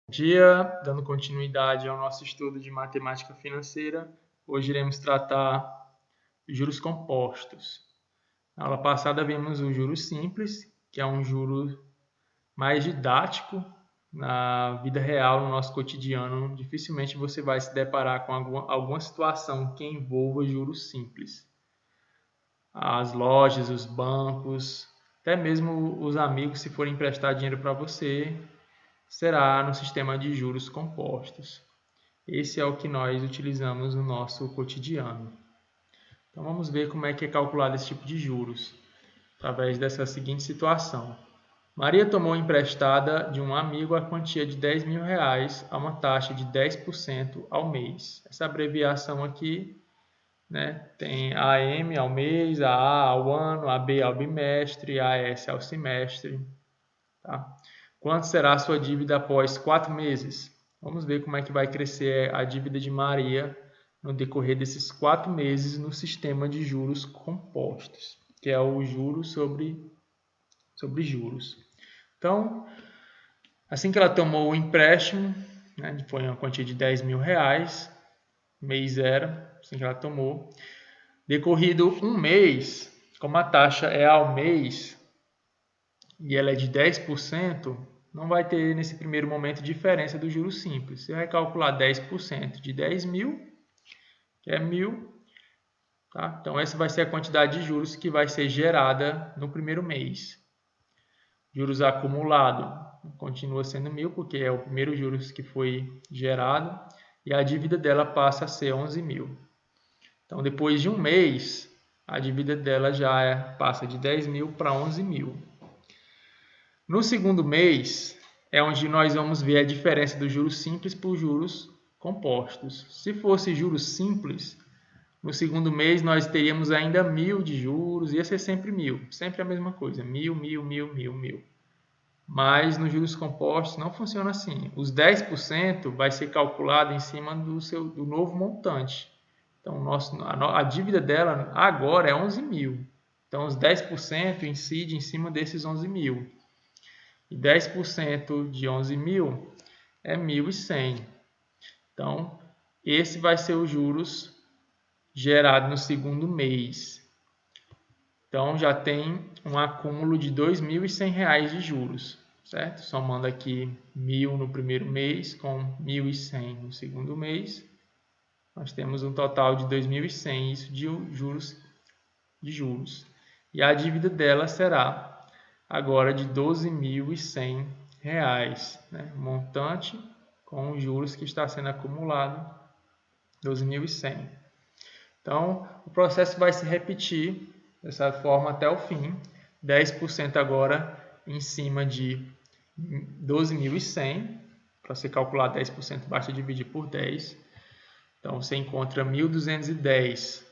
Dia, dando continuidade ao nosso estudo de matemática financeira, hoje iremos tratar juros compostos. Na aula passada vimos o juros simples, que é um juro mais didático na vida real, no nosso cotidiano. Dificilmente você vai se deparar com alguma situação que envolva juros simples. As lojas, os bancos, até mesmo os amigos, se forem emprestar dinheiro para você, será no sistema de juros compostos. Esse é o que nós utilizamos no nosso cotidiano. Então vamos ver como é que é calculado esse tipo de juros, através dessa seguinte situação. Maria tomou emprestada de um amigo a quantia de R$10.000 a uma taxa de 10% ao mês. Essa abreviação aqui, tem AM ao mês, AA ao ano, AB ao bimestre, AS ao semestre. Tá? Quanto será a sua dívida após 4 meses? Vamos ver como é que vai crescer a dívida de Maria no decorrer desses 4 meses no sistema de juros compostos, que é o juros sobre juros. Então, assim que ela tomou o empréstimo, foi uma quantia de R$10.000, mês 0, assim que ela tomou. Decorrido um mês, como a taxa é ao mês e ela é de 10%, não vai ter nesse primeiro momento diferença do juros simples. Você vai calcular 10% de 10.000, que é 1.000. Tá? Então, essa vai ser a quantidade de juros que vai ser gerada no primeiro mês. Juros acumulado continua sendo 1.000, porque é o primeiro juros que foi gerado. E a dívida dela passa a ser 11.000. Então, depois de um mês, a dívida dela já passa de 10.000 para 11.000. No segundo mês, é onde nós vamos ver a diferença dos juros simples para os juros compostos. Se fosse juros simples, no segundo mês nós teríamos ainda 1.000 de juros, ia ser sempre 1.000, sempre a mesma coisa, 1.000, 1.000, 1.000, 1.000, 1.000. Mas nos juros compostos não funciona assim. Os 10% vai ser calculado em cima do novo montante. Então, a dívida dela agora é 11.000. Então, os 10% incide em cima desses 11.000. E 10% de 11.000 é 1.100. Então, esse vai ser os juros gerado no segundo mês. Então, já tem um acúmulo de R$2.100 de juros, certo? Somando aqui 1.000 no primeiro mês com 1.100 no segundo mês, nós temos um total de 2.100 isso de juros. E a dívida dela será agora de R$12.100, montante com os juros que está sendo acumulado, 12.100. Então, o processo vai se repetir dessa forma até o fim, 10% agora em cima de 12.100, para você calcular 10%, basta dividir por 10. Então, você encontra 1.210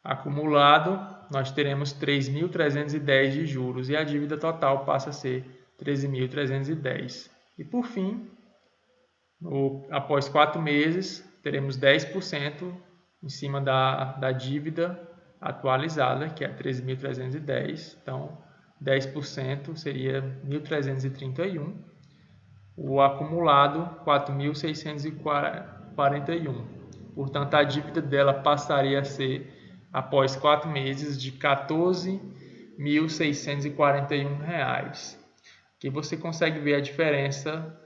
acumulado, nós teremos 3.310 de juros e a dívida total passa a ser 13.310. E por fim, após 4 meses, teremos 10% em cima da dívida atualizada, que é 13.310. Então, 10% seria 1.331. O acumulado, 4.641. Portanto, a dívida dela passaria a ser, após 4 meses, de R$14.641. Aqui você consegue ver a diferença.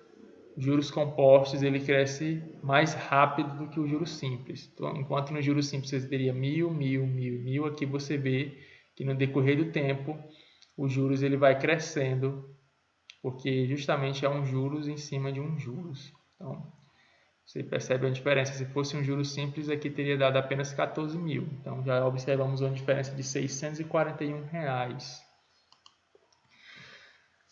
Juros compostos ele cresce mais rápido do que o juros simples. Então, enquanto no juros simples você teria 1.000, 1.000, 1.000, 1.000, aqui você vê que no decorrer do tempo os juros ele vai crescendo, porque justamente é um juros em cima de um juros. Então, você percebe a diferença. Se fosse um juros simples, aqui teria dado apenas 14.000. Então, já observamos uma diferença de R$641.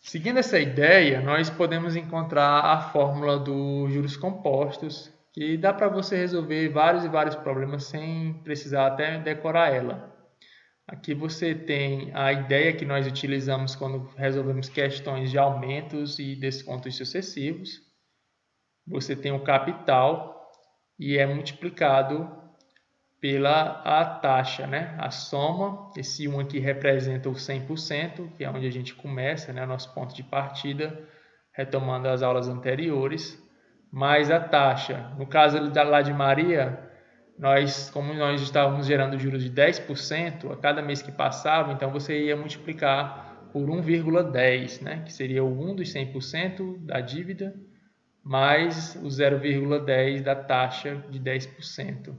Seguindo essa ideia, nós podemos encontrar a fórmula dos juros compostos, que dá para você resolver vários e vários problemas sem precisar até decorar ela. Aqui você tem a ideia que nós utilizamos quando resolvemos questões de aumentos e descontos sucessivos. Você tem o capital e é multiplicado pela a taxa, a soma. Esse 1 aqui representa o 100%, que é onde a gente começa, nosso ponto de partida. retomando as aulas anteriores, mais a taxa. No caso lá de Maria, como nós estávamos gerando juros de 10% a cada mês que passava, então você ia multiplicar por 1,10, né? Que seria o 1 dos 100% da dívida, mais o 0,10 da taxa de 10%.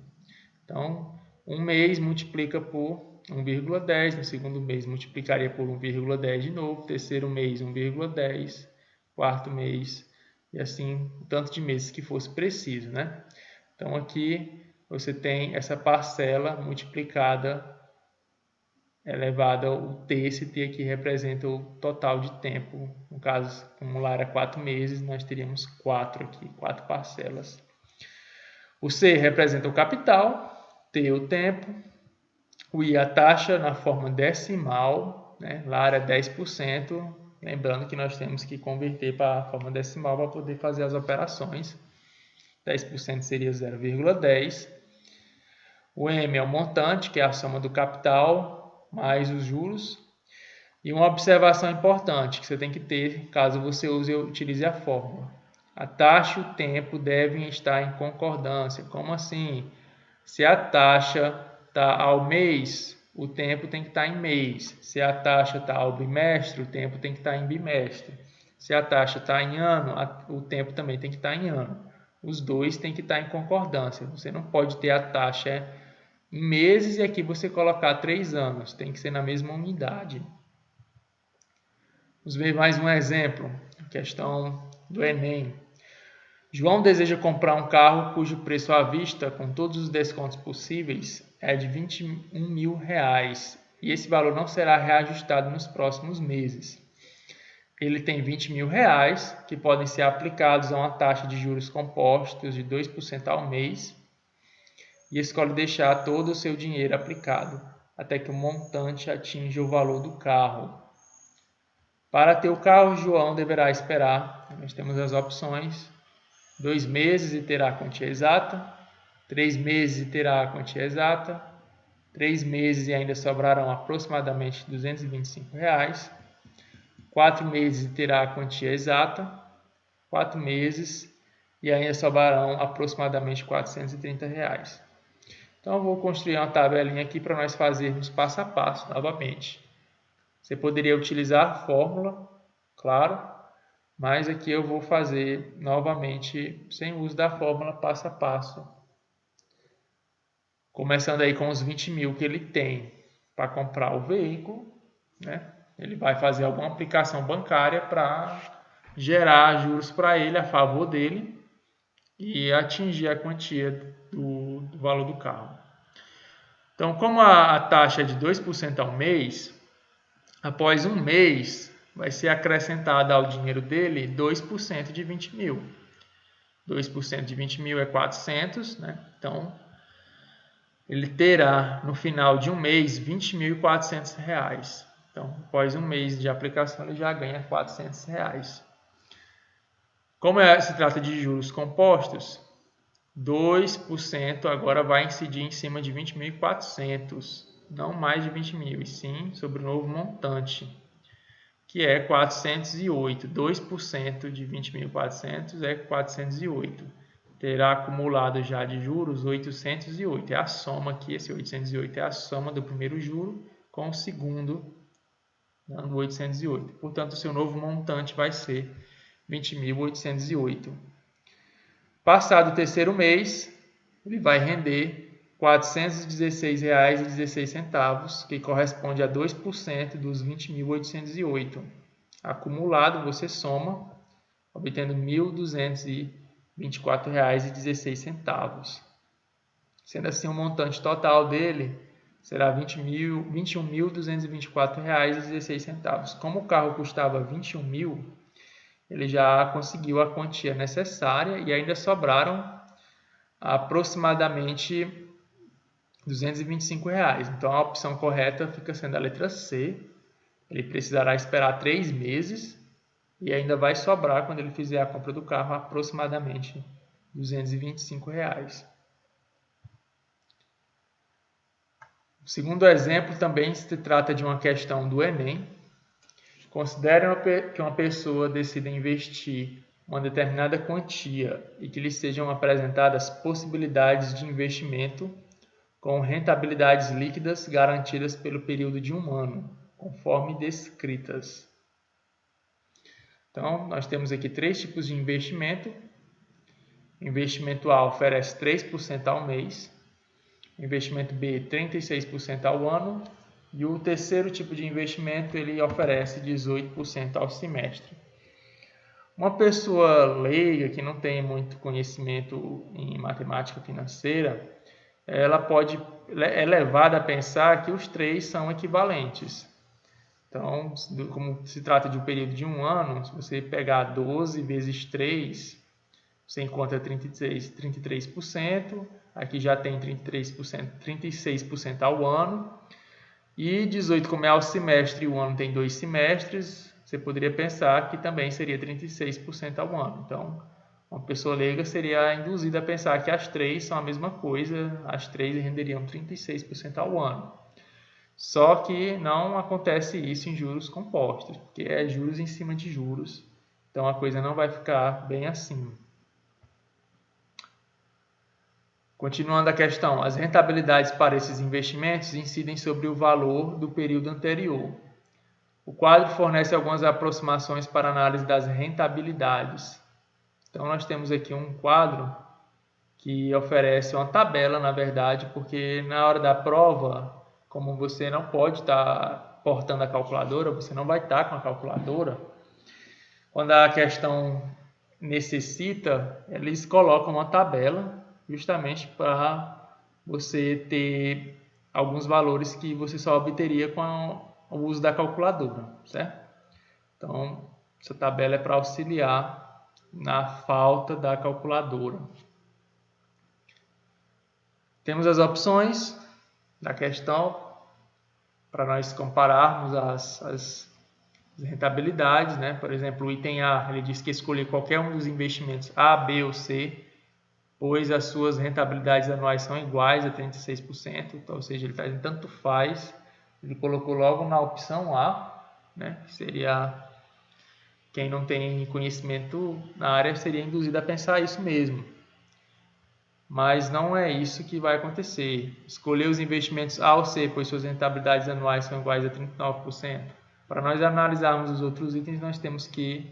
Então, um mês multiplica por 1,10, no segundo mês multiplicaria por 1,10 de novo, terceiro mês 1,10, quarto mês, e assim, o tanto de meses que fosse preciso, né? Então, aqui você tem essa parcela multiplicada, elevada ao T. Esse T aqui representa o total de tempo. No caso, como lá era 4 meses, nós teríamos 4 aqui, 4 parcelas. O C representa o capital, T o tempo, o I a taxa na forma decimal, né? Lá era 10%, lembrando que nós temos que converter para a forma decimal para poder fazer as operações. 10% seria 0,10. O M é o montante, que é a soma do capital mais os juros. E uma observação importante que você tem que ter caso você utilize a fórmula. A taxa e o tempo devem estar em concordância. Como assim? Se a taxa está ao mês, o tempo tem que estar em mês. Se a taxa está ao bimestre, o tempo tem que estar em bimestre. Se a taxa está em ano, o tempo também tem que estar em ano. Os dois têm que estar em concordância. Você não pode ter a taxa em meses e aqui você colocar 3 anos. Tem que ser na mesma unidade. Vamos ver mais um exemplo. Questão do Enem. João deseja comprar um carro cujo preço à vista, com todos os descontos possíveis, é de R$21 mil e esse valor não será reajustado nos próximos meses. Ele tem R$20 mil que podem ser aplicados a uma taxa de juros compostos de 2% ao mês e escolhe deixar todo o seu dinheiro aplicado até que o montante atinja o valor do carro. Para ter o carro, João deverá esperar, nós temos as opções, 2 meses e terá a quantia exata, 3 meses e terá a quantia exata, 3 meses e ainda sobrarão aproximadamente R$225, 4 meses e terá a quantia exata, 4 meses e ainda sobrarão aproximadamente R$430. Então, eu vou construir uma tabelinha aqui para nós fazermos passo a passo novamente. Você poderia utilizar a fórmula, claro, mas aqui eu vou fazer novamente sem uso da fórmula passo a passo. Começando aí com os 20 mil que ele tem para comprar o veículo, né? Ele vai fazer alguma aplicação bancária para gerar juros para ele a favor dele e atingir a quantia do valor do carro. Então, como a taxa é de 2% ao mês, após um mês vai ser acrescentada ao dinheiro dele 2% de 20 mil. 2% de 20 mil é 400, né? Então, ele terá no final de um mês R$20.400. Então, após um mês de aplicação, ele já ganha R$400. Como se trata de juros compostos, 2% agora vai incidir em cima de 20.400, não mais de 20 mil, e sim sobre o novo montante, que é 408. 2% de 20.400 é 408. Terá acumulado já de juros 808. É a soma aqui, esse 808 é a soma do primeiro juro com o segundo, dando 808. Portanto, o seu novo montante vai ser 20.808. Passado o terceiro mês, ele vai render R$ 416,16, que corresponde a 2% dos 20.808. Acumulado, você soma, obtendo R$ 1.224,16. Sendo assim, o montante total dele será R$ 21.224,16. Como o carro custava 21 mil, ele já conseguiu a quantia necessária e ainda sobraram aproximadamente R$ 225. Então, a opção correta fica sendo a letra C. Ele precisará esperar 3 meses e ainda vai sobrar, quando ele fizer a compra do carro, aproximadamente R$ 225. O segundo exemplo também se trata de uma questão do Enem. Considere que uma pessoa decida investir uma determinada quantia e que lhe sejam apresentadas possibilidades de investimento com rentabilidades líquidas garantidas pelo período de 1 ano, conforme descritas. Então, nós temos aqui 3 tipos de investimento. O investimento A oferece 3% ao mês, o investimento B 36% ao ano e o terceiro tipo de investimento ele oferece 18% ao semestre. Uma pessoa leiga que não tem muito conhecimento em matemática financeira, ela é levada a pensar que os 3 são equivalentes. Então, como se trata de um período de 1 ano, se você pegar 12 vezes 3, você encontra 33%, aqui já tem 36% ao ano, e 18, como é ao semestre, o ano tem 2 semestres, você poderia pensar que também seria 36% ao ano. Então, uma pessoa leiga seria induzida a pensar que as 3 são a mesma coisa, as 3 renderiam 36% ao ano. Só que não acontece isso em juros compostos, porque é juros em cima de juros, então a coisa não vai ficar bem assim. Continuando a questão, as rentabilidades para esses investimentos incidem sobre o valor do período anterior. O quadro fornece algumas aproximações para análise das rentabilidades. Então, nós temos aqui um quadro que oferece uma tabela, na verdade, porque na hora da prova, como você não pode estar portando a calculadora, você não vai estar com a calculadora, quando a questão necessita, eles colocam uma tabela justamente para você ter alguns valores que você só obteria com o uso da calculadora, certo? Então, essa tabela é para auxiliar na falta da calculadora. Temos as opções da questão para nós compararmos as rentabilidades, né? Por exemplo, o item A, ele diz que escolher qualquer um dos investimentos A, B ou C, pois as suas rentabilidades anuais são iguais a 36%, então, ou seja, ele está dizendo tanto faz, ele colocou logo na opção A, né? Que seria, quem não tem conhecimento na área seria induzido a pensar isso mesmo. Mas não é isso que vai acontecer. Escolher os investimentos A ou C, pois suas rentabilidades anuais são iguais a 39%. Para nós analisarmos os outros itens, nós temos que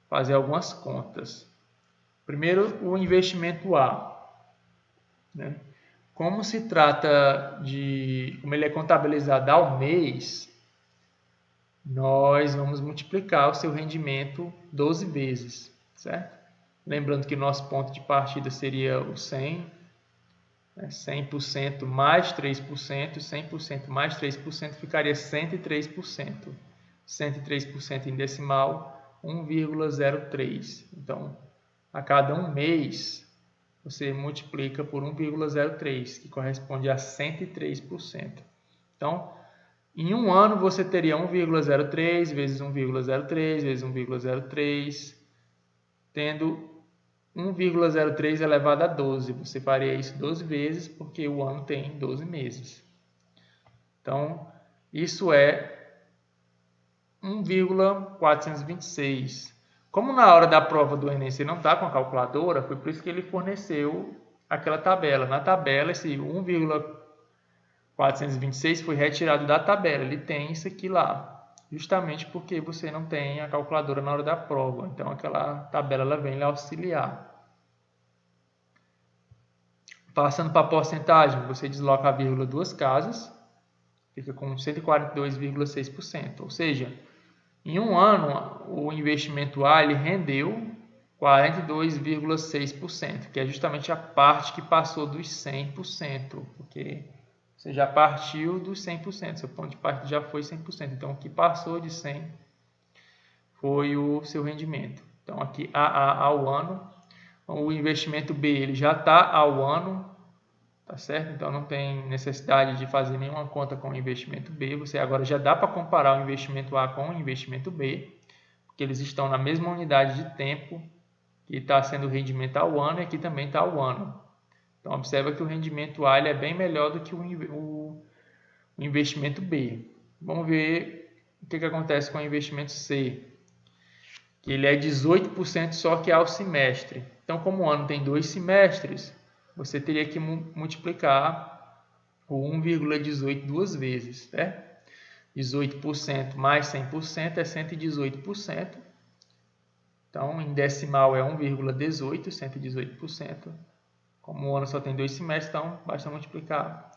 fazer algumas contas. Primeiro, o investimento A, né? Como se trata como ele é contabilizado ao mês, nós vamos multiplicar o seu rendimento 12 vezes, certo? Lembrando que o nosso ponto de partida seria o 100, né? 100% mais 3%, 100% mais 3% ficaria 103%. 103% em decimal, 1,03. Então, a cada um mês, você multiplica por 1,03, que corresponde a 103%. Então, em um ano, você teria 1,03 vezes 1,03 vezes 1,03, tendo 1,03 elevado a 12. Você faria isso 12 vezes, porque o ano tem 12 meses. Então, isso é 1,426. Como na hora da prova do Enem você não está com a calculadora, foi por isso que ele forneceu aquela tabela. Na tabela, esse 1,426 foi retirado da tabela. Ele tem isso aqui lá, justamente porque você não tem a calculadora na hora da prova. Então, aquela tabela ela vem lhe auxiliar. Passando para a porcentagem, você desloca a vírgula 2 casas, fica com 142,6%. Ou seja, em um ano, o investimento A ele rendeu 42,6%, que é justamente a parte que passou dos 100%, porque você já partiu dos 100%, seu ponto de partida já foi 100%. Então, o que passou de 100% foi o seu rendimento. Então, aqui AA ao ano, o investimento B ele já está ao ano, tá certo? Então, não tem necessidade de fazer nenhuma conta com o investimento B. Você agora já dá para comparar o investimento A com o investimento B, porque eles estão na mesma unidade de tempo que está sendo o rendimento ao ano e aqui também está ao ano. Então, observa que o rendimento A ele é bem melhor do que o investimento B. Vamos ver o que acontece com o investimento C? Que ele é 18% só que ao semestre. Então, como o ano tem 2 semestres, você teria que multiplicar o 1,18 duas vezes, né? 18% mais 100% é 118%. Então, em decimal é 1,18, 118%. Como o ano só tem 2 semestres, então basta multiplicar.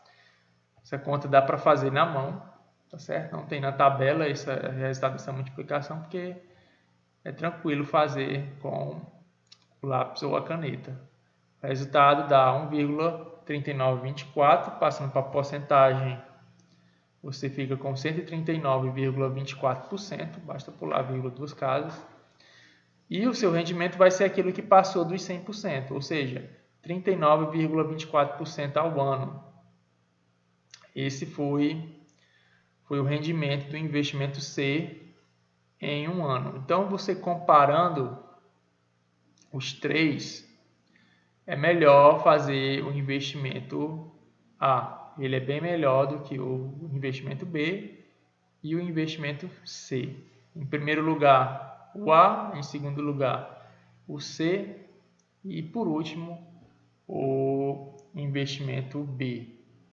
Essa conta dá para fazer na mão, tá certo? Não tem na tabela esse resultado dessa multiplicação, porque é tranquilo fazer com o lápis ou a caneta. O resultado dá 1,3924, passando para a porcentagem, você fica com 139,24%, basta pular a vírgula duas casas. E o seu rendimento vai ser aquilo que passou dos 100%, ou seja, 39,24% ao ano. Esse foi o rendimento do investimento C em um ano. Então, você comparando os três, é melhor fazer o investimento A. Ele é bem melhor do que o investimento B e o investimento C. Em primeiro lugar, o A. Em segundo lugar, o C. E, por último, o investimento B.